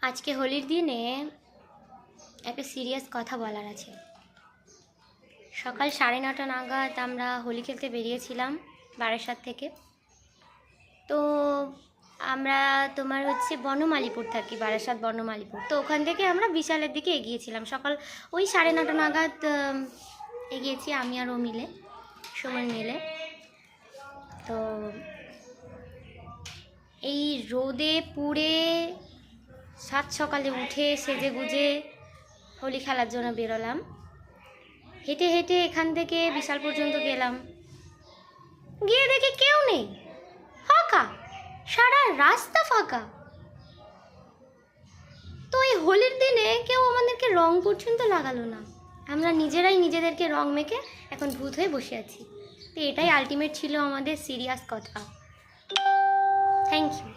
আজকে হোলির দিনে একটা সিরিয়াস কথা বলার আছে। সকাল 9:30 নাগাদ আমরা হোলি খেলতে বেরিয়েছিলাম বারাসাত থেকে। তো আমরা বনমালীপুর থাকি, বারাসাত বনমালীপুর। তো ওখান থেকে আমরা বিশালের দিকে এগিয়েছিলাম। সকাল ওই 9:30 নাগাদ এগিয়েছি আমি আর ও মিলে, সুমন মিলে। তো এই রোদে পুড়ে সাত সকালে উঠে সেজে গুজে হোলি খেলার জন্য বেরোলাম। হেঁটে হেঁটে এখান থেকে বিশাল পর্যন্ত গেলাম, গিয়ে দেখে কেউ নেই, ফাঁকা, সারা রাস্তা ফাঁকা। তো এই হোলির দিনে কেউ আমাদেরকে রং পর্যন্ত লাগালো না, আমরা নিজেরাই নিজেদেরকে রং মেখে এখন ভূত হয়ে বসে আছি। তো এটাই আলটিমেট ছিল আমাদের সিরিয়াস কথা। Thank you.